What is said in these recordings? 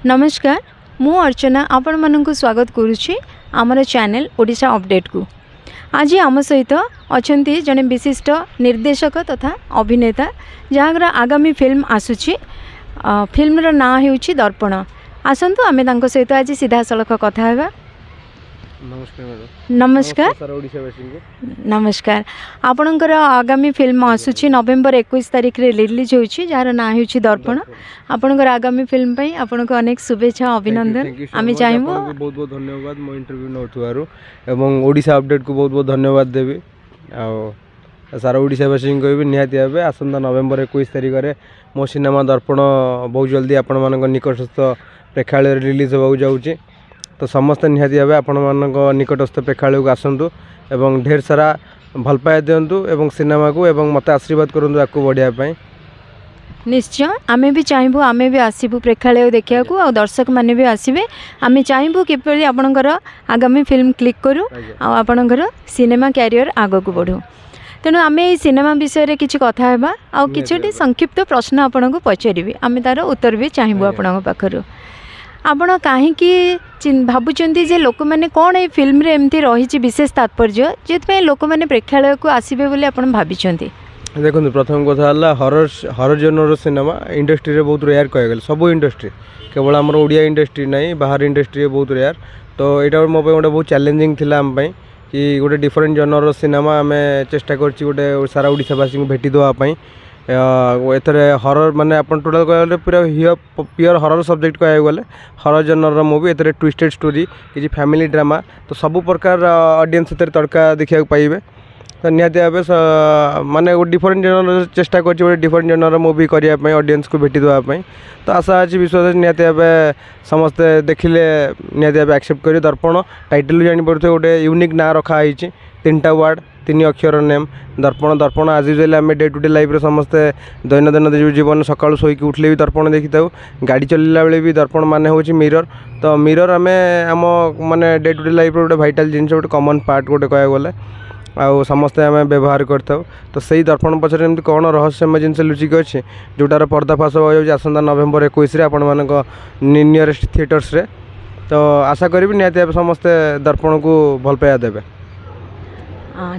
नमस्कार मु अर्चना आपण मानक स्वागत करुच्ची आमर चैनल ओडिशा अपडेट को। आज आम सहित अच्छा जड़े विशिष्ट निर्देशक तथा अभिनेता जहाँ आगामी फिल्म आसूची फिल्मर ना होउची दर्पण। आसतु आमे तांको सहित आज सीधा सड़क कथा हेबा। नमस्कार नमस्कार आपणकर आगामी फिल्म आसूची नवेम्बर 21 तारिख रे रिलीज होउची जार ना होउची दर्पण। आपणकर आगामी फिल्म पई आपनको अनेक शुभेच्छा अभिनंदन। आमे चाहबो बहुत बहुत धन्यवाद मो इंटरव्यू नथुवारु एवं ओडिशा अपडेट को बहुत बहुत धन्यवाद देबी। आ सारा ओडिशावासी को भी निहाती भावे आसंता नवेम्बर 21 तारिख रे मो सिनेमा दर्पण बहुत जल्दी आपण मानक निकटस्थ प्रेक्षालय रिलीज होगा जाऊँगी। तो समस्त निहाती भाव आपण मानक निकटस्थ प्रेक्षालय को आसतु एवं ढेर सारा भल पाए दिंतु एवं सिनेमा को एवं मत आशीर्वाद करूँ आपको बढ़िया। निश्चय आमे भी चाहबू आमे भी आसबू प्रेक्षालय देखा आ दर्शक माने भी आसबे। आमे चाहबू किपरि आपणकर आगामी फिल्म क्लिक करूँ आपणकर सिनेमा कैरियर आग को बढ़ू। तेणु आमे ये सिनेमा विषय रे किछि कथा हेबा आ किछटी संक्षिप्त प्रश्न आपनको पचारिबी आमे तार उत्तर भी चाहबू आपणक पाखरु। आपण कहीं भावुंट जे लोक मैंने कौन ये फिल्म रे एमती रही विशेष तात्पर्य जे लोक मैंने प्रेक्षालय को आसबे बोली आपण भाविचंती? देखो प्रथम कथा है हरर जनर सिनेमा इंडस्ट्री रे बहुत रेयर कह गले सब इंडस्ट्री केवल आम ओडिया इंडस्ट्री नहीं बाहर इंडस्ट्री बहुत रेयर। तो यहाँ मो गोटे बहुत चैलेंजिंग थिला आम पई कि गोटे डिफरेंट जनर सिनेमा आम चेष्टा करछि गोटे सारा ओडिशावासी को भेटी देवाई। एथर हरर माने अपन टोटल कहले पूरा प्योर हरर सब्जेक्ट कहू गले हरर जनर मूवी एथर ट्विस्टेड स्टोरी किसी फैमिली ड्रामा तो सब प्रकार ऑडियंस एथर तड़का देखा पाइबे। तो निहाती भाव माने डिफरेंट जनर चेष्टा कर डिफरेंट जनर मूवी करने ऑडियंस को भेटी देवाई। तो आशा अच्छी विश्वास निहाती भाव समस्ते देखिले निहाती भाव एक्सेप्ट कर। दर्पण टाइटल जापर गोटे यूनिक ना रखाई 3टा वर्ड 3 अक्षर नेम दर्पण। दर्पण आज यूजुअली आम डे टू डे लाइफ रे समस्ते दैनंदिन जीवन सकाळु शोक उठले भी दर्पण देखी था गाड़ी चलला बेले भी दर्पण माने होची मिरर। तो मिरर आम आम माने डे टू डे लाइफ गोटे भाइटाल जिन गोटे कमन पार्ट गोटे कह गले आउ समस्ते आम व्यवहार करता। तो सही दर्पण पचर एमती कौन रहस्यमय जिन लुचिक अच्छे जोटार पर्दाफाश हो आसंता नवेम्बर 21 आपण मानक नियरेस्ट थिएटर्स रे। तो आशा करी निहाती समस्ते दर्पण को भल पाया देवे।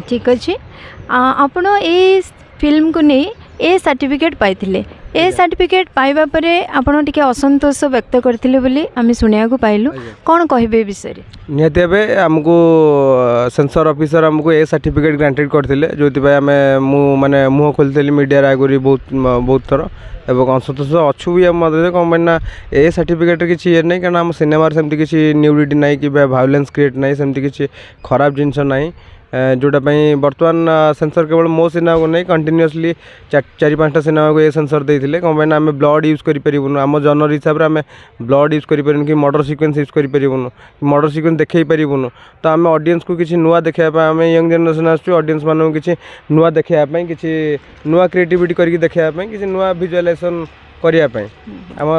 ठीक अच्छे आपण ए फिल्म को नहीं ए सर्टिफिकेट पाइथिले ए सर्टिफिकेट पाइबा परे आपण टिके असंतोष व्यक्त करथिले बोली आमी सुनिया को पाइलु कोन कहबे विषय रे? निहाती भाव आमको सेंसर ऑफिसर आमको ए सर्टिफिकेट ग्रांटेड करथिले जोति भाई आमे माने मुह खोलथली मीडिया आगरी बहुत थर एवं असंतोष अच्छु भी मदद कम ना ए सर्टिफिकेट किसी ये नहीं कारण आम सिनेमा सेमती किसी न्यूडिटी ना कि भायोलेंस क्रिएट ना सेमती किसी खराब जिनस ना जोटा बर्तमान सेंसर केवल मो सिनेमा को नहीं कंटिन्यूअसली 4-5टा सिनेमा को ये सेंसर देते कम आम ब्लड यूज करूँ आम जनर हिसाब से आम ब्लड यूज करूँ कि मर्डर सिक्वेंस यूज करूँ मर्डर सिक्वेंस देखई पारूँ। तो आम ऑडियंस को किसी नुआ देखा आम यंग जनरेशन आसु ऑडियंस मानक किसी नुआ देखापी किसी नुआ क्रिएटिविटी करके देखापी किसी नुआ विजुअलाइजेशन करने आम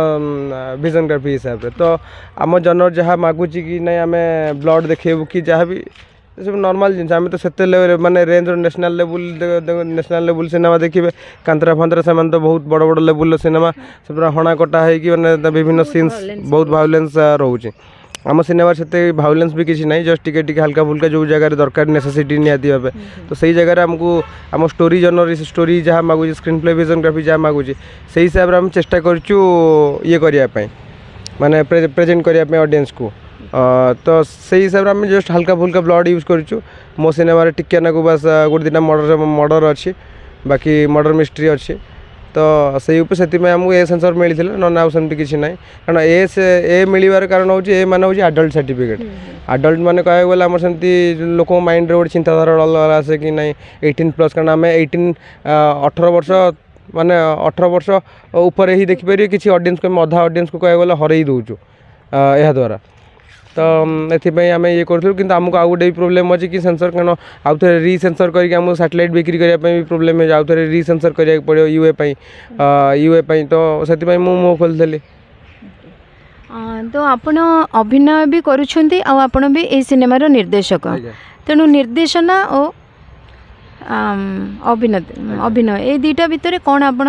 विजनग्राफी हिसाब से। तो आम जनर जहाँ मागुची कि नहीं आम ब्लड देखेबू कि जहाँ भी सब नॉर्मल जिन आम तो से लेवल माने रेंज नेशनल लेवल सिनेमा देखिए कांतरा फांतरा से तो बहुत बड़ बड़ लेवल सिनेमा से पूरा हणा कटा है मैंने विभिन्न सीन्स बहुत भायोलेंस रोचे। आम सिनेमा से भायोलेंस भी किसी नहीं जस्ट टिके हल्का फुल्का जो जगह दरकार नेसेसिटी निहाती भाव तो सही जगह आमको आम स्टोरी जनर स्टोरी जहाँ मागुची स्क्रीन प्ले विजनग्राफी जहाँ मागुची से हिसाब से आम चेष्टा करूँ ये करने माने प्रेजेंट करने ऑडियंस को। तो सही हिसाब से आम जस्ट हल्का फुल्का ब्लड यूज करूँ मो सिनेमा टिके ना बस गोटे 2टा मर्डर अच्छी बाकी मर्डर मिस्ट्री अच्छी। तो से आमको ए सेंसर मिलता ना आउ सेमती किसी ना कारण ए मिलवार कारण हूँ ए मान हूँ आडल्ट सर्टिफिकेट। आडल्ट माने कह गले आम सेमती लोक माइंड रे गोटे चिंताधारा अलग आसे कि नहीं 18+ कारण आम 18 वर्ष माने 18 वर्ष ऊपर ही देखिपारे किसी ऑडियंस को अधा ऑडियंस को कह गले हरई दौचु या द्वारा। तो ये आम ये करूँ कि आमको आउ गोटे प्रोब्लेम अच्छी कि सेंसर कौन आउ थे रीसेंसर करके सैटेलाइट बिक्री करने भी प्रोब्लेम है आउ थे रीसेंसर कराया पड़ो यूए तो से मुँह खोलि। तो आपण अभिनय भी करुछंती आ आपण भी ए सिनेमार निर्देशक तेणु निर्देशना और अभिनय ए दुईटा भितर कौन आपण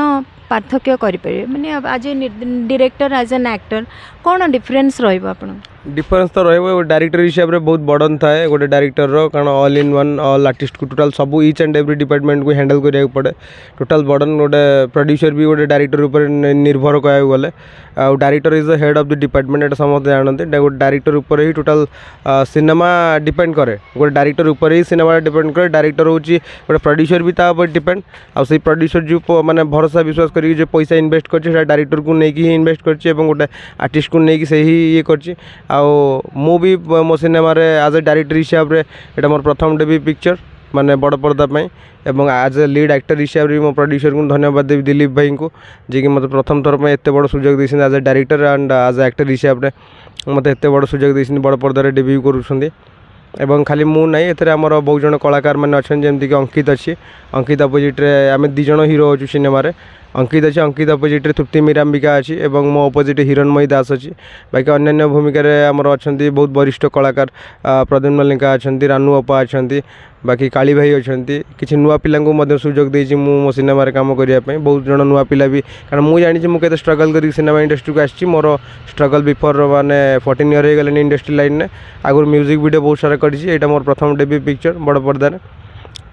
पार्थक्य करें माने आज a director as an actor कौन डिफरेन्स रहा डिफरेन्स तो रही डायरेक्टर हिसाब से बहुत बर्डन थाए गोटे डायरेक्टर कारण all in one all artist को टोटाल सब ईच एंड एवरी डिपार्टमेंट को हैंडल करिया पड़े टोटाल बर्डन गोटे प्रोड्यूसर भी गोटे डायरेक्टर ऊपर निर्भर कहू गले आ director is the head of the department एटा समस्त जानते गोटे डायरेक्टर ऊपर ही टोटाल सिनेमा डिपेंड करे गोटे डायरेक्टर ऊपर ही सिनेमा डिपेंड करे डायरेक्टर हूँ गोटे प्रोड्यूसर भी तापर डिपेंड आ से प्रोड्यूसर जो माने भरोसा विश्वास करी जो पैसा इन्वेस्ट कर डायरेक्टर को लेकिन ही इन्वेस्ट कर गोटे आर्टिस्ट को लेकिन से ही ये कर मु भी मो सिनेमा एज ए डायरेक्टर हिसाब से ये मोर प्रथम डेब्यू पिक्चर माने बड़ पर्दा एवं एज ए लीड एक्टर हिसाब से मो प्रोड्यूसर को धन्यवाद देवी दिलीप भाई को जी कि मत प्रथम थर एत बड़ सुजोग देते as a director and as a actor हिसाब से मत एत बड़ सुजोग देते बड़ पर्दार डेब्यू करुँच खाली मु ना ये आमर बहुत जन कलाकार मैंने अच्छा जमीक अंकित अच्छी अंकित अपोजिट आम दिज हिरो अच्छु सिनेमा अंकित अच्छे अंकित अपोजिट तृप्ति मीरांबिका अच्छी और मो अपोजिट हिरणमयी दास अच्छी बाकी अन्य भूमिकार आमर अच्छा बहुत वरिष्ठ कलाकार प्रद्युम्न मल्लिका अच्छा रानू अपा अच्छा बाकी काली भाई अच्छा किसी नुआ पिला सुजोग देती मो सिनेमा काम करने बहुत जन नुआ पिला भी कारण मुझे जानी मुझे स्ट्रगल कर सिनेमा इंडस्ट्री को आसी मोर स्ट्रगल बिफोर माने 14 ईयर हो गले इंडस्ट्री लाइन में आगुरी म्यूजिक वीडियो बहुत सारा कर मोर प्रथम डेब्यू पिक्चर बड़ पर्दार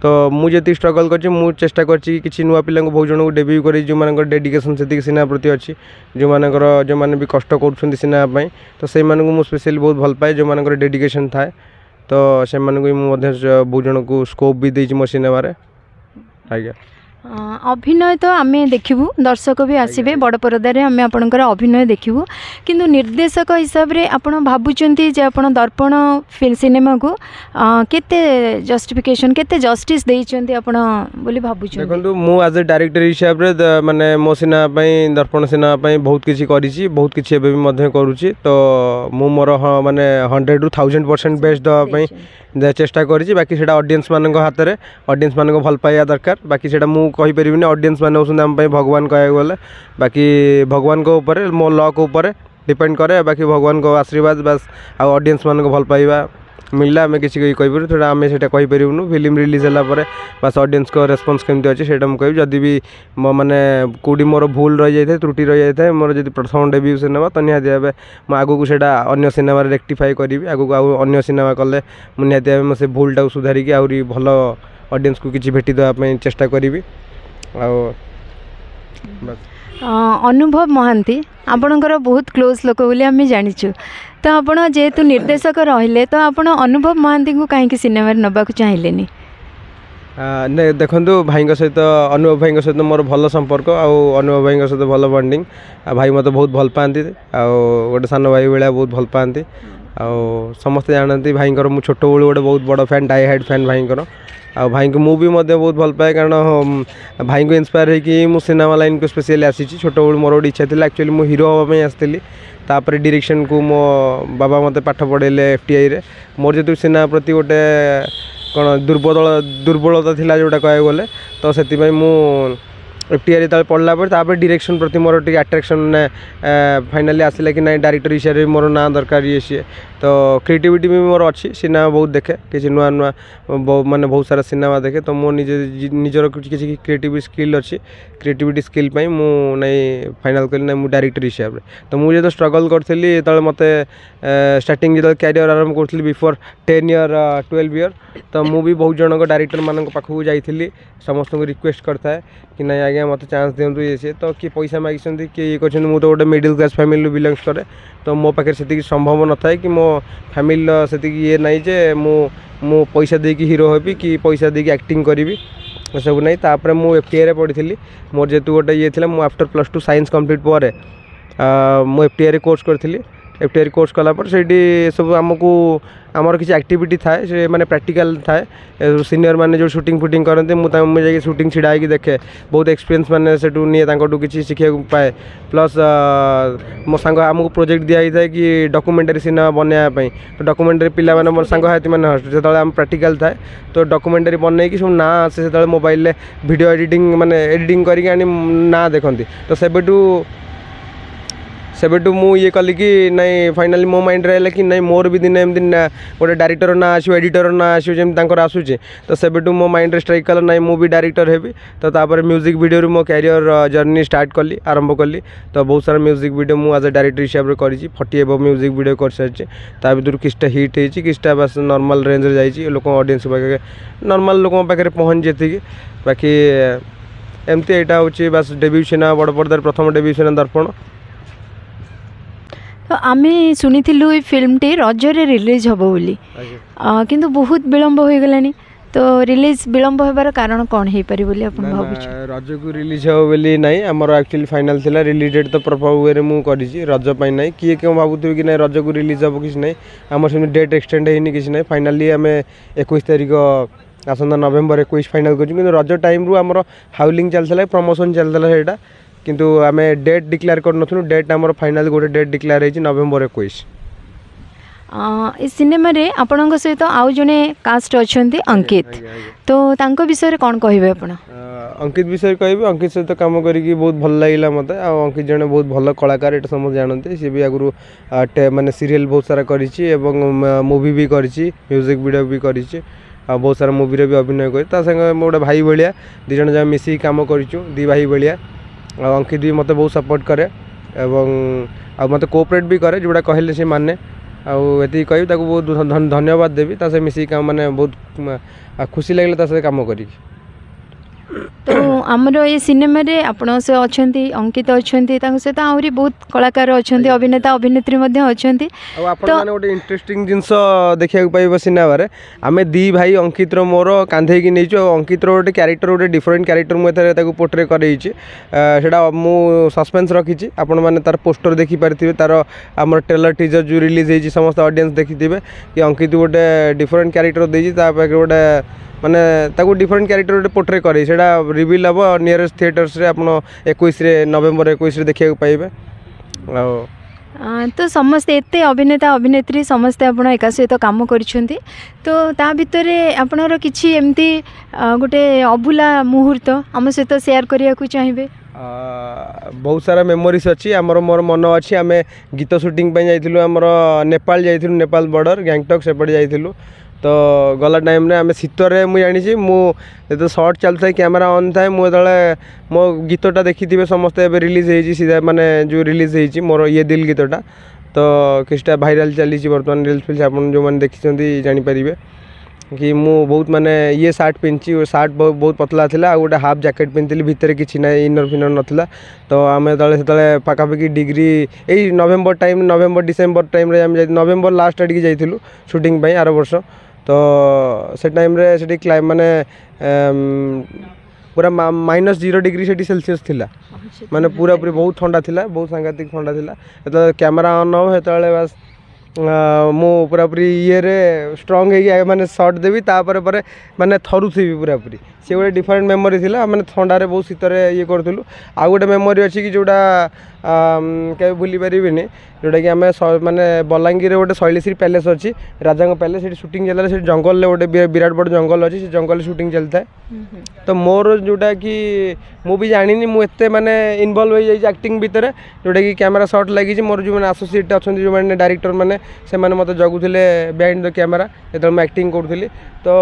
तो मुझे स्ट्रगल कर चेष्टा कर नुआ पिला बहुत जन को डेब्यू कर जो मान डेडिकेशन से सिनेमा प्रति अच्छी जो मानकर जो मैंने भी कष्ट कर सिनेमा तो से मुझे स्पेशली बहुत भल पाए जो मान डेडिकेशन थाए तो से बहुत जन को स्कोप भी देती मो सिनेमा आज्ञा अभिनय तो आम देखू दर्शक भी आसबे बड़ परदार आम आपणकर अभिनय देखू किंतु निर्देशक हिसाब से आप भावुंट जे आप दर्पण सिनेमा को केते जस्टिफिकेशन केते जस्टिस देइचंती आपण बोली भावुंट देखो मु एज ए डायरेक्टर हिसाब से माने मो सिनेमा दर्पण सिनेमा बहुत किसी करी बहुत किसी एबे भी मध्य करुच्ची तो मु मोर माने 100 ରୁ 1000% बेस्ट देवाई चेष्टा करी बाकी से ऑडियंस मान हाथ में ऑडियंस मान भल पाइबा दरकार बाकी से कहीपरि ऑडियंस मैंने होती आम भगवान कह गले बाकी भगवान को ऊपर मो लक ऊपर डिपेंड करे बाकी भगवान को आशीर्वाद बस आ ऑडियंस मान भल पाइबा मिलला आम किसी कहीपर थोड़ा आम से कहीपरूँ फिल्म रिलीज है बस ऑडियंस को रेस्पॉन्स केमती अच्छे से मुझे जदि भी माने कौटी मोर भूल रही जाए त्रुटि रही जाए मोर जब प्रथम डेब्यू सिनेमा तो निहती भाव मुझे आगू से अन्य सिनेमा रेक्टिफाई करी आगू अन्य सिनेमा कले मुझे निहती भाव से भूलटा सुधारिकी आहरी भल ऑडियंस को किसी भेटी देवाई चेष्टा करी अनुभव महांती आपणकर बहुत क्लोज लोक बोली आम जाचु तो आपण जेहेतु निर्देशक रहिले तो आपण अनुभव महांती को कहीं सिनेमा नबा चाहिए नहीं देखो भाई सहित अनुभव भाई सहित मोर भल संपर्क अनुभव भाई सहित भल बॉन्डिंग भाई मत बहुत भल पाती गोटे सान भाई भाया बहुत भल पाती समस्ते जानती भाई मुझे छोट बेलू गोटे बहुत बड़ फैन डाई हार्ड फैन भाई भाई को मुझे बहुत भल पाए कारण भाई को इंस्पायर होगी मु सिनेमा लाइन को स्पेशली आसी छोट बेलू मोर गोटे इच्छा थी एक्चुअली मु हीरो हाँपाई आसती तापर डायरेक्शन को मो बाबा मत पाठ पढ़ेले FTI रे मोर जो सिनेमा प्रति गोटे कौन दुर्बलता थिला जोटा कह गले तो से मु FTI रे पढ़ला पर डायरेक्शन प्रति मोर टी अट्रैक्शन फाइनाली आसला कि ना डायरेक्टर हिसाब से मोर ना दरकार ये सी तो क्रिएटिविटी भी मोर अच्छी सिनेमा बहुत देखे किसी नुआ नुआ माने बहुत सारा सिनेमा देखे तो मो निजर किसी क्रिएटिव स्किल अच्छी क्रिएटिविटी स्किल पाई मु नहीं फाइनल कली ना मु डायरेक्टर हिसाब से तो मुझे जो स्ट्रगल करी जो मत स्टार्टिंग जो कैरियर आरंभ करी बिफोर 10 ईयर 12 ईयर तो मु भी बहुत जन डायरेक्टर मान पाखक जाइली समस्त को रिक्वेस्ट करता है कि नहीं आज्ञा मत चांस दिंतु ये सी तो किए पैसा मागिंट किए ये कर तो गोटे मिडिल क्लास फैमिली बिलंग्स करे तो मो पाखे से संभव न था कि मो फैमिली से ये नहीं जे मु पैसा देकी हीरो हेबी कि पैसा देकी एक्टिंग करी सब नहीं तापर मु FTI रे पढ़ी मोर जेतु गोटे ये थी मु आफ्टर +2 साइंस कंप्लीट पर मु FTI रे कोर्स करी FTI रे कोर्स कलापर से सब आमको आमर किसी एक्टिविटी थाए से माने प्रैक्टिकल थाए सीनियर माने जो शूटिंग फुटिंग करते मुझे शूटिंग छिड़ा होगी देखे बहुत एक्सपीरियंस माने से नहीं किसी शिखा पाए प्लस मो सांग आमको प्रोजेक्ट दिखाई थाए कि डॉक्यूमेंटरी सिनेमा बनायापी तो डॉक्यूमेंटरी पिला माने मोर सांग हाथी मैंने हस्ट जो आम प्रैक्टिकल थाए तो डॉक्यूमेंटरी बनई सब ना आसे से मोबाइल वीडियो एडिटिंग माने एडिटिंग करके ना देखती तो सेबेटू सेबेटू मु ये कली कि नहीं फाइनाली मो माइंड रहा कि नहीं मोर भी दिन एमती गोटे डायरेक्टर ना आसो एडिटर ना आसो जमी आसूचे तो सेबेटू मो माइंड रे स्ट्राइक कला नहीं मु डायरेक्टर हेबी तो तापर म्यूजिक वीडियो मो कैरियर जर्नी स्टार्ट कली आरंभ कली तो बहुत सारा म्यूजिक वीडियो मु एज ए डायरेक्टर हिसाब से करी 40 एबव म्यूजिक वीडियो कर सारी ता भर किसटा हिट होती किसटा बस नॉर्मल रेंज रे जाइए लोक ऑडियंस पाखे नॉर्मल लोक पाखे पहुँच जी बाकी एमती यहाँ हूँ बस डेब्यू सिनेमा बड़ पर्दार प्रथम डेब्यू सिनेमा दर्पण तो आमे शुणिलु ये फिल्मटी रजरे रिलीज हम बोली किंतु बहुत विलम्ब हो गलानी तो रिलीज विलम्ब होबार कारण कौन हो पारे बोली अपन भाबुछ रज को रिलीज हो बोली नहीं आमर एक्चुअली फाइनल थिला रिलीज डेट तो प्रपर वे मु करी रज पाई नहीं किए क्यों भावुथि कि नहीं रज को रिलीज हम किसी नहीं आमर से डेट एक्सटेंड होनी किसी नहीं फाइनाली आम 21 तारिख आसंता नवेम्बर 21 फाइनाल कर रज टाइम रू आमर हाउलिंग चलता प्रमोशन चलता है किंतु आम डेट डिक्लेयर कर डेट आमर फाइनाल गोटे डेट डिक्लेयर होती नवेम्बर 21 इस सिनेमा रे आपणक सहित आउ जने कास्ट अच्छे अंकित तो तांको विषय कौन कहे आप अंकित विषय कहबी अंकित सहित काम करी बहुत भल लगे मत अंकित जने बहुत भल कलाकार ये समस्त जानते सी भी आगु माने सीरियल बहुत सारा करी मूवी भी करी म्यूजिक वीडियो भी करी बहुत सारा मूवी भी अभिनय कर गोटे भाई भाया दिज जहाँ मिसिक कम करूँ दी भाई भाया अंकित भी मत बहुत सपोर्ट करे मत कोऑपरेट भी करे जोड़ा कहले से माने आती कह बहुत धन्यवाद देवी तासे मिसिक माने बहुत खुशी लगे तासे काम करी तो आमर ये सिनेमा रे आपण से अच्छे अंकित अच्छा सहित आहरी बहुत कलाकार अच्छा अभिनेता अभिनेत्री अच्छा तो गोटे इंटरेस्टिंग जिनस देखा पाइब सिनेमा आम दी भाई अंकित मोर कांधे की नहीं अंकित गोटे क्यारेक्टर गोटे डिफरेंट क्यारेक्टर मुझे पोर्ट्रे करा मु सस्पेंस रखी आपण मैंने तार पोस्टर देखिपारे तार आम ट्रेलर टीजर जो रिलीज होती समस्त ऑडियंस देखिथे कि अंकित गोटे डिफरेंट क्यारेक्टर देती गोटे माने ताको डिफरेंट क्यारेक्टर गोटे पोर्ट्रे करे सेटा रिवील हम नियरेस्ट थिएटर्स रे आपण 21 नवेम्बर 21 देखा पाइबे तो समस्ते एते अभिनेता अभिनेत्री समस्ते आपण एका सहित काम करिसेंती तो ता भितर आपणर किछि एमती गोटे अभुला मुहूर्त आम सहित शेयर करिया को चाहिबे बहुत सारा मेमोरीज अच्छी आमर मोर मन अच्छी आम गीत शूटिंग जाइलु आमर नेपाल जाइलु नेपाल बॉर्डर गैंगटॉक सेपटे जाइलु तो गला टाइम आम शीतरे मुझे जानी मुझे सर्ट चलता है कैमेरा ऑन थाए मुझे मो गीतटा देखी समस्ते रिलीज हो सीधा माने जो रिलीज हो मोर ये दिल गीतटा तो किसटा भाइराल चली बर्तमान रिल्स फिल्स आप जो मैंने देखी जानीपर कि मु बहुत माने ये सार्ट पिंधि सार्ट बहुत पतला था गोटे हाफ जैकेट पिंधि भितर किसी ना इनर फिनर नाला तो आम से पाखापाखि डिग्री यही नवेम्बर टाइम नवेम्बर डिसेम्बर टाइम नवेम्बर लास्ट आड़ जाइलु शूटिंग आर वर्ष तो से टाइम रे क्लाइम माने पूरा -0 डिग्री से सेल्सियस थिला माने पूरा पूरी बहुत ठंडा थिला बहुत सांघातिक ठंडा थिला तो कैमेरा ऑन हो हेतले बस मु पूरा पूरी ये रे स्ट्रांग है माने शॉट देवी तापर पर माने थरुथी पूरा पूरी से गोटे डिफरेंट मेमोरी थिला माने ठंडा रे बहुत शीतर ये करथुलु आ गोटे मेमोरी अच्छी कि जोड़ा के भूली पारिबिनी जोटा कि आम माने बलांगीर गोटे शैलेश्री पैलेस अच्छी राजा पैलेस से शूटिंग चलता है जंगल गोटे विराट बड़ जंगल अच्छी से जंगल शूटिंग चलता है तो मोर जोटा कि मुझे जानी मुझे माने इनवल्व हो जाए एक्टिंग भितर जोटा कि कैमेरा शॉट लगी मोर जो मैंने एसोसिएट अच्छा जो मैंने डायरेक्टर मैंने से मत जगुले बिहाइंड द कैमेरा जो मैं एक्टिंग करूँ तो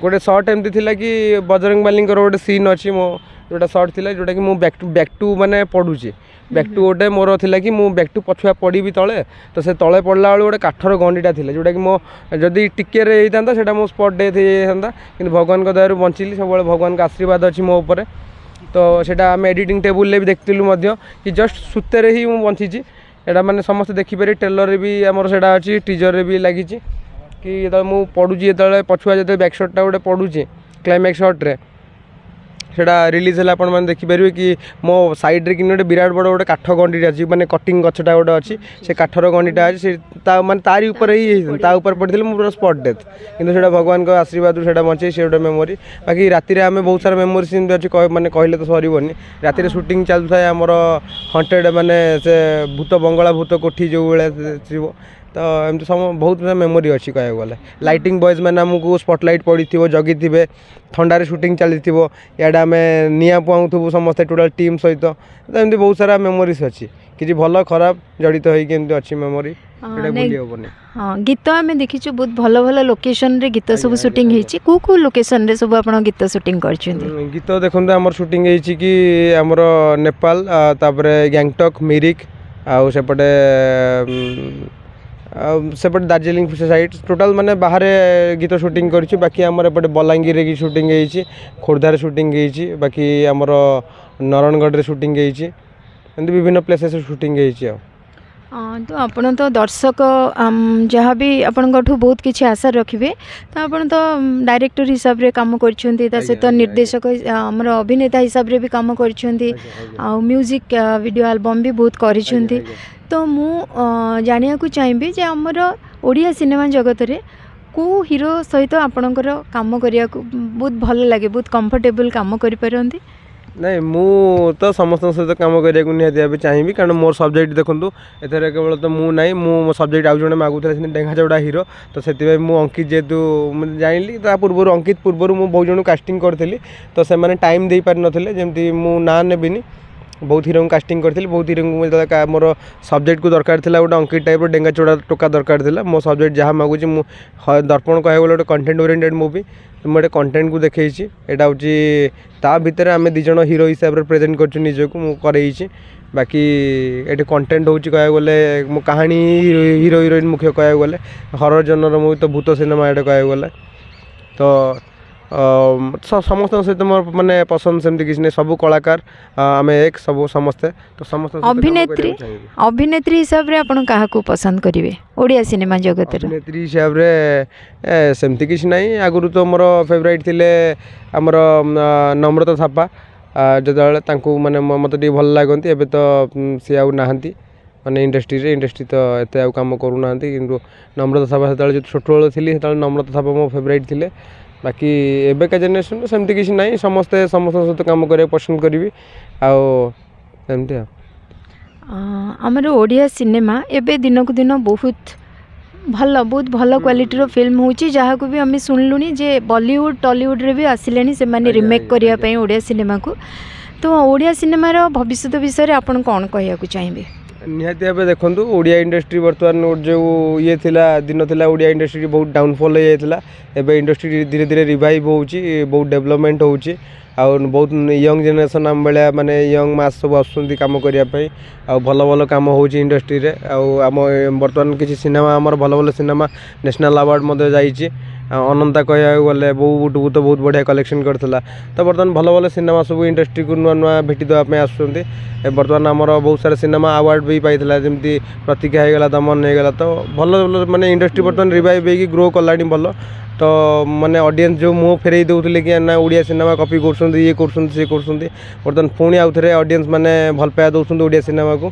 गोटे शॉट एमती थिला कि बजरंग बाली गोटे सीन अच्छी मो जोटा शॉट थिला जोटा कि मु बैक टू माने पड़ुची बैक टू गोटे मोर थिला कि मु बैक टू पछुआ पड़ी तले तो से तले पड़ला बेलू गोटे काठर गंडीटा थिला जोटा कि मो जदि टिके होता सेटा मो स्पॉट डेथ हो जाता कि भगवान दयार बंचिली सब भगवान का आशीर्वाद अच्छी मो उपर तो सेटा आम एडिटिंग टेबुल भी देखलु कि जस्ट सुतेरे ही मु बंची एटा माने समस्त देखिपारे ट्रेलर भी आमर सेटा अच्छी टीजर भी लगी कि जो मु पड़ुची जो पछुआ जो बैकशॉटा गोटे पड़ुची क्लाइमैक्स शॉट्रे सेटा रिलीज है आपण मैंने देखिपारे कि मो साइड रे कि गोटे विराट बड़ गोटे काठ गंडीटा अच्छी माने कटिंग गछटा गोटे अच्छी से काठर गंडीटा अच्छी से माने तारी ऊपर ही ता ऊपर पड़े पूरा स्पॉट डेथ किंतु सेटा भगवान का आशीर्वाद सेटा बचे से गोटे मेमोरी बाकी राति आम बहुत सारा मेमोरी सीन अच्छी माने कहले तो सरीबनी राति शूटिंग चलता है आमर हंटेड माने से भूत बंगला भूत कोठी जो भाया थी तो एमती सब बहुत मेमोरी अच्छी कह गले लाइटिंग बॉयज मैंने आमको स्पॉटलाइट पड़ी थी जगी थे ठंडार शूटिंग चली इे आम निआ पुआथु समस्त टोटाल टीम सहित तो एमती बहुत सारा मेमोरीज अच्छी किसी भल खराब जड़ित होती अच्छी मेमोरी भूली हेनी। हाँ गीत आम देखीचु बहुत भल भल लोकेशन रे गीत सब शूटिंग होती कौ कौ लोकेशन रे सब आप गीत शूटिंग कर गीत देखते आम शूटिंग होती कि आमर नेपाल तापर गैंगटक मिरिक आउ सेपटे सेपटे दार्जिलिंग साइड टोटाल माने बाहर गीत शूटिंग करी बाकी आमर एपटे बलांगीर की शूटिंग होती खोर्धार शूटिंग होती बाकी आमर नारायणगढ़ शूटिंग होती विभिन्न प्लेसेस शूटिंग होती। तो आपण तो दर्शक जहाँ भी आपण बहुत किसी आशा रखिए तो आपण तो डायरेक्टर हिसाब रे काम करछंती ता सहित निर्देशक हमर अभिनेता हिसाब रे भी काम करछंती आ म्यूजिक वीडियो एल्बम भी बहुत करछंती। तो मु जानिया को चाहिए जे हमर ओडिया सिनेमा जगत रे को हीरो सहित आपणकर काम करिया को बहुत भल लगे बहुत कंफर्टेबल काम करि परंती। नहीं मु तो समस्त सहित कम करने निहाती चाहिए कारण मोर सब्जेक्ट देखूँ एथर केवल तो मु ना मो सब्जेक्ट आउ जड़े मागुला डेंगा चौड़ा हीरो तो से अंकित जेहेतु जानी पूर्व अंकित पूर्व मुझे बहुत जन कास्टिंग करी तो से टाइम दे पारि नथिले जमती मु ना नेबिनी बहुत हीरो कास्टिंग करी बहुत हीरो मोर सब्जेक्ट को दरकार था गोटे अंकित टाइप डेंगा चौड़ा टोका दरकार था मो सब्जेक्ट जहाँ मागुची मु दर्पण कह गोटे कंटेंट ओरिएंटेड मूवी मुझे कंटेंट को देखी यहाँ हूँ ता भितर आम दिज हीरो हिसाब से प्रेजेंट कर निजक मुझे बाकी ये कंटेंट हूँ कह गले मो कहानी हीरो हिरोइन मुख्य कह गले हरर जनर मूवी तो भूत सिनेमा ये कह गले तो समस्त सहित मोर माने पसंद सेमती किसी नहीं सब कलाकार आम एक सब समस्ते तो समस्त अभिनेत्री अभिनेत्री हिसाब रे आपण काहा को पसंद करिवे ओडिया सिनेमा जगत रे अभिनेत्री हिसाब रे सेमती किसी नहीं आगुरु तो मोर फेवरेट थिले हमर नम्रता थापा जो माने मते टी भल लागंती एबे तो सी आउ नाहंती माने इंडस्ट्री तो एते आउ काम करू नाहंती किंतु नम्रता थापा सेता जो छोट बेल थिली सेता नम्रता थापा मो फेवरेट थिले बाकी एबे का जनरेशन सेमती किसी नहीं समस्ते समस्त सहित काम करने पसंद करी आमती आमर ओडिया सिनेमा एबे दिन को दिन बहुत भल क्वालिटी फिल्म होची जहाँ को भी आम शुणलुनी जे बॉलीवुड टॉलीवुड रे भी आसिले से माने रिमेक करने ओडिया सिनेमा को तो ओडिया सिनेमार भविष्य विषय आपन कौन कहया चाहिए निहाती भाव देखूँ ओडिया इंडस्ट्री बर्तमान जो ये दिन थिला ओडिया इंडस्ट्री बहुत डाउनफॉल हो जाता एवं इंडस्ट्री धीरे धीरे रिवाइव होची बहुत डेवलपमेंट होची आउ बहुत यंग जेनेरेशन आम भाया माने यंग मास सब आसुँच कम करने भल भल कम हो इंडस्ट्री रे आम बर्तमान किसी सिनेमा आमर भल भल सिनेमा नेशनल अवार्ड जाइए अनंता कह गले बहु तो बहुत बढ़िया कलेक्शन करता तो बर्तमान भल भल सिनेमा सब इंडस्ट्री को नुआ नुआ भेटी देवाई आसुँच बर्तमान आमर बहुत सारा सिनेमा अवार्ड भी पाई जमी प्रतीक्षा होगला दमन होगला तो भल भल माने इंडस्ट्री बर्तमान रिवाइव होगी ग्रो कलानी भल तो माने ऑडियंस जो मुँह फेरई दूसरे कि ना ओडिया सिनेमा कॉपी कर ये कर बर्तमान पुणी आउ थे ऑडियंस माने भल पाया दौरान ओडिया सिनेमा को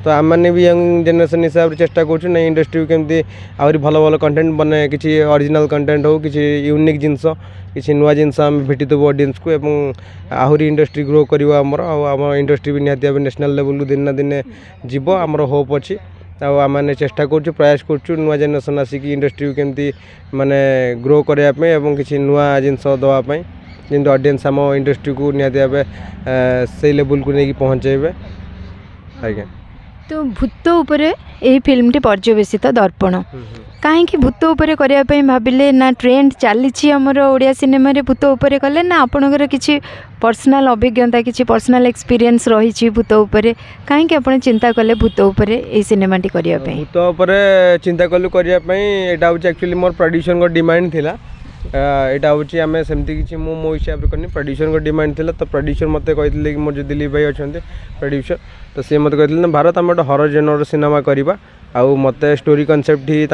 तो आम मैंने भी यंग जेनेरेशन हिसाब से चेष्टा करूँ इंडस्ट्री केमती आहरी भल भल कंटेंट बने किसी ओरिजिनल कंटेंट हो किसी यूनिक जिनस किसी नुआ जिनस आम भेटी देव ऑडियंस को एवं आहरी इंडस्ट्री ग्रो कर आम इंडस्ट्री भी निहाती नेशनल लेवल दिन ना दिन जीव आमर होप अच्छी आम मैंने चेष्टा करूँ प्रयास करूँ नुआ जेनेरेशन आसिक इंडस्ट्री केमती माने ग्रो करने किसी नुआ जिनस देवाई जमी ऑडियंस आम इंडस्ट्री को निहाती भाव से लेवल को लेकिन पहुँचे आज्ञा तो भूत उपरे यही फिल्म टी पर्यवेसित दर्पण कहीं भूत उपरे करने भाविले ना ट्रेंड चली आमर ओडिया सिनेमा रे भूत उपरे कले ना आपणकर किसी पर्सनाल अभिज्ञता किसी पर्सनाल एक्सपीरियंस रही भूत उपरे कहीं आप चिंता कले भूत उपरे यही सिनेमा टी करने भूत उपरे चिंता कलु करने यहाँ हूँ एक्चुअली मोर प्रोड्यूसर को डिमांड थिला यहाँ हूँ आम सेमती किसी मो हिसाब से करनी प्रोड्यूसर को डिमांड थिला तो प्रोड्यूसर मत कहते कि मोर जो दिलीप भाई अच्छा प्रोड्यूसर तो सी मत कहते भारत आम गोटे हरर जेनर सिनेमा करवा आउ मत स्टोरी कनसेप्ट ही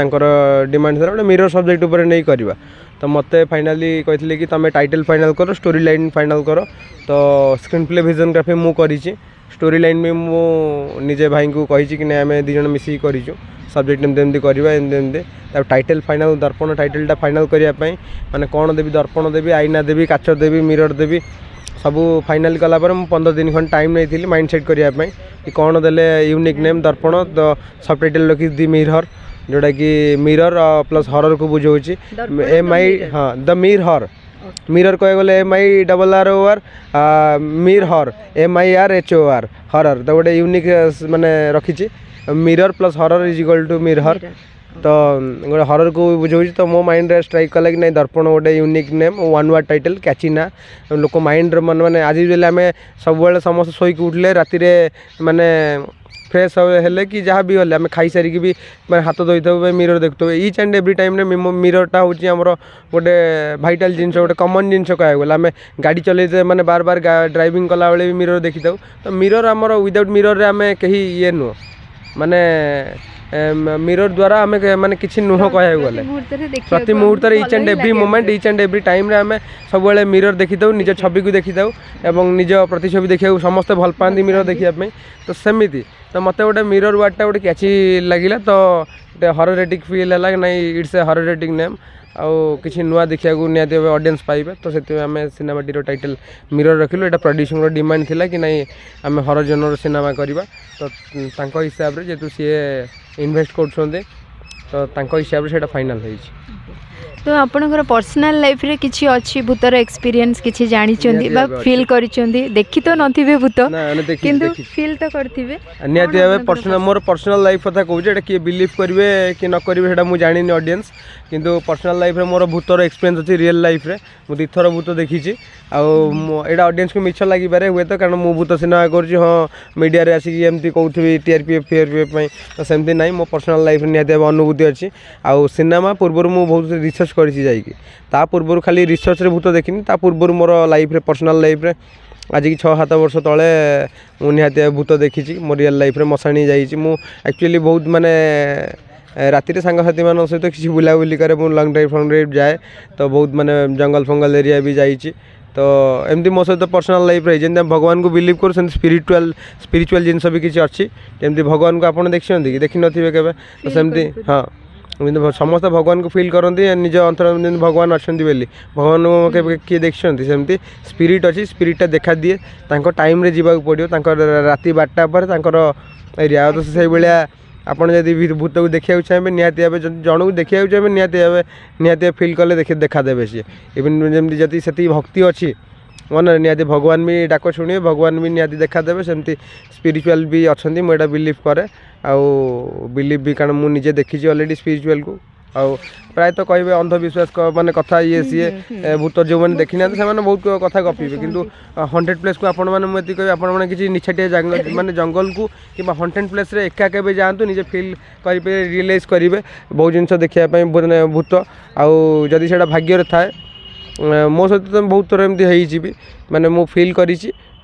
डिमांड था गोटे मिरर सब्जेक्ट उपर नहीं करवा तो मत फाइनाली कहते कि तुम टाइटल फाइनल कर स्टोरी लाइन फाइनल कर तो स्क्रीन प्ले विजनग्राफी मु करी स्टोरी लाइन भी मु निजे भाई को कही कि आम दिज मिसिक करूँ सब्जेक्ट एमती करवा एमती टाइटल फाइनल दर्पण टाइटलटा फाइनल करने माने कौन देवी दर्पण देवी आईना देवी काच देवी मिरर देवी सबू फाइनाल कलापर 15 दिन खंड टाइम नहीं थी माइंड सेट करने कि कौन देले यूनिक नेम दर्पण द सब टाइटल रखी दी मिरर जोटा कि मिरर प्लस हरर को बुझाऊँ MI हाँ द मिरर मिरर कह गले MIRROR मिर हर MIRHOR हरर तो गोटे यूनिक माने रखी mirror plus horror is equal to मिर हर तो गोटे हरर को बुझे तो मो माइंड रे स्ट्राइक कला कि नहीं दर्पण गोटे unique name one word title catchy ना लोक माइंड मन मैंने आज आम सब समस्त शोक उठले राति माने फ्रेश हेले कि जहाँ भी हेल्ले आम खाई सारिकी भी मैं हाथ धोई था मिरर देखु इच एंड एव्री टाइम मिररटा हूँ आमर गोटे भाइटाल जिन गोटे कमन जिन कह गला आम गाड़ी चलते मैंने बार बार ड्राइविंग कला बेले भी मिरर देखी था तो मिरर आमर विदाउट मिरर आम कहीं ये नुह माने मिरर द्वारा आम माने किसी नुह कह गले प्रति मुहूर्त each and every moment each and every time आम सब मिरर देखी था निज छवि को देखी था और निज प्रतिछवि देखा समस्ते भल पाती मिरर देखापी तो सेमती तो मत गोटे मिरर वार्डटा गोटे कैची लगिला तो गोटे हॉररेटिक फील है ना इट्स ए हॉररेटिक नेम आउ किसी नुआ देखा निहाती ऑडियंस पाइबे तो से आम सिनेमाटीर टाइटल मिरर रखिलु एटा प्रोड्यूसर डिमांड थिला कि नहीं आम हॉरर जनर सिनेमा करवा तो तांको हिसाब से जेतु सी इन्वेस्ट कर तो हिसाब से फाइनल हो तो आपनकर पर्सनल लाइफ रे किछि अछि भूतर एक्सपीरियंस किछि जानि चंदी बा फील करि चंदी देखि तो नथिबे भूत किंतु फील तो करथिबे निहाती भाबे पर्सनल मोर पर्सनल लाइफ कथा कहूँ एटा कि बिलीव करिवे कि न करिवे सेटा मु जानिनी ऑडियंस किंतु पर्सनल लाइफ रे मोर भूतर एक्सपीरियंस अछि रियल लाइफ रे मु दिथर भूत देखिछि आउ ऑडियंस को मिछ लागि पारे हुए तो कारण मु भूत सिनेमा करछि हाँ मीडिया रे आसी एमती कहउथि TRP FRP पई तो सेमती नाही मो पर्सनल लाइफ रे निहाती अनुभूति अछि आउ सिनेमा पूर्व मु बहुत रिसर्च करिछि जाईकी ता पूर्व खाली रिसर्च रे भूत देखिनी ता पूर्व मोर लाइफ रे पर्सनल लाइफ रे आज की 6-7 वर्ष तले मु निहाती भूत देखिछि मो रियल लाइफ रे मसाणी जाईछि मु एक्चुअली बहुत माने राति सांगसाथी मान सहित किसी बुलाबुली करे लंग ड्राइव जाए तो बहुत माने जंगल फंगल एरिया भी जाइए तो एमती मो सहित पर्सनल लाइफ रही जमी भगवान को बिलीव कर स्पिरिचुअल जिनस भी किसी अच्छी जमी भगवान को आप देखते कि देखी नथिबे केबे तो सेमती हाँ समस्त भगवान को फील करती निज अंतर भगवान अच्छा भगवान को किए देखते सेमती स्पिरिट अच्छी स्पिरिटा देखा दिए टाइम रे जीवा पड़ो राति 12टा पर एरिया तो से भाया आपड़ जब भूत को देखा चाहिए निहाती भाव जन को देखा चाहिए निहाती फिल कले देखा देवे सी इवन जमी जति से भक्ति अच्छी मन निहाती भगवान भी डाक शुणे भगवान भी निहाती देखा देवे सेमती स्पिरिचुअल भी अच्छा मुझे बिलीव करे आउ बिलीव भी कारण मुझे देखी ऑलरेडी स्पिरिचुअल को आउ प्राय तो कहे अंधविश्वास माने कथा ये सी भूत जो मैंने देखी ना से बहुत कथा गपीबे किंतु हॉन्टेड प्लेस को आपण मैंने मुझे कह आपण किसी निछाटिया माने जंगल को कि हॉन्टेड प्लेस रे एका केबे जातु निजे फील करेंगे रियलाइज करेंगे बहुत जिन देखापी भूत आउ जदि से भाग्य थाए मो सहित तो बहुत थर एमती भी माने मु फील करी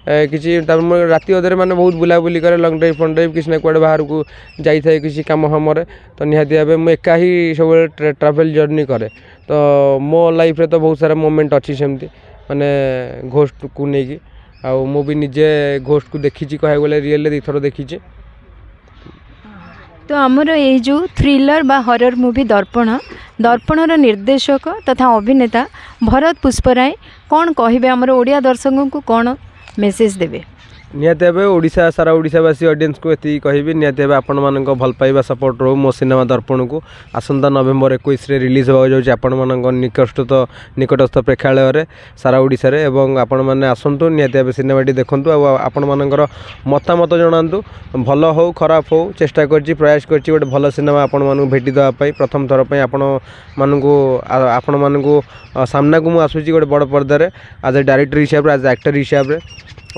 किसी राति अधे मैंने बहुत बुलाबुली करे लंग ड्राइव फंग ड्राइव किसी ना कुआडे बाहर को जाए किसी कम हम तो निहाती भाव मुझे एका ही सब ट्रैवल जर्नी करे तो मो लाइफ रे तो बहुत सारा मोमेंट अच्छी सेमती माने घोस्ट को लेकिन आउ मु भी निजे घोस्ट को देखी कह गले रियल दुईथर देखी तो आमर ये जो थ्रिलर बा हॉरर मूवी दर्पणर निर्देशक तथा अभिनेता भरत पुष्पराय कौन कहे आमर ओडिया दर्शकों को कौन मेसेज देवे निहाती भाव ओडिशा सारा ओडिशावासी ऑडियंस को ये कहबी निहाती भाव आपण मान भल पाइबा सपोर्ट रो मो सिनेमा दर्पण को आसंता नवेम्बर 21 रे रिलीज हो जाउछि आपण मान निकटस्थ प्रेक्षालय रे सारा ओडिशा रे एवं आपण माने आसंतु निहाती भाव सिनेमाटी देखंतु आ आपण मानकर मतामत जणांतु भल हो खराब हो चेष्टा करछि प्रयास करछि गोटे भल सिनेमा आपण मानकु भेटी देवा पई प्रथम थर पई आपण मानकु सामना को मु आसुछि गोटे बड़ पर्दा रे एज ए डायरेक्टर हिसाब रे एज एक्टर हिसाब रे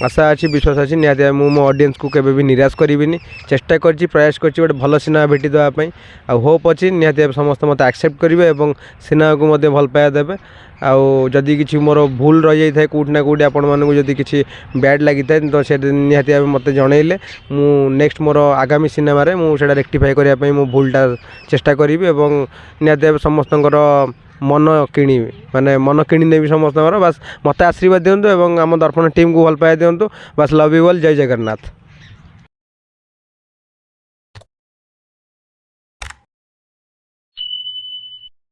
आशा अच्छी विश्वास अच्छी निहाती मु मो ऑडियंस को केबे भी निराश करिबिनी चेष्टा करछि प्रयास करछि गोटे भल सिनेमा भेटी देवा पई आ होप अच्छी निहाती समस्त मत एक्सेप्ट करेंगे और सिनेमा को मध्य भल पाया देवे आउ जदि किसी मोर भूल रही जाए कौट ना कौटी आपण मानक जदि किसी बैड लगी था तो से निहाती भाव मत जनइले मु नेक्स्ट मोर आगामी सिनेमा रे मु सेटा रेक्टिफाई करने मु भूलटा चेष्टा करी और निहाती भाव समस्तଙ୍କର मन किणी माने मन किणी नेबी समस्त बास मत आशीर्वाद दिंतु और आम दर्पण टीम को भल पाया दिंतु बास लव यू ऑल जय जगन्नाथ।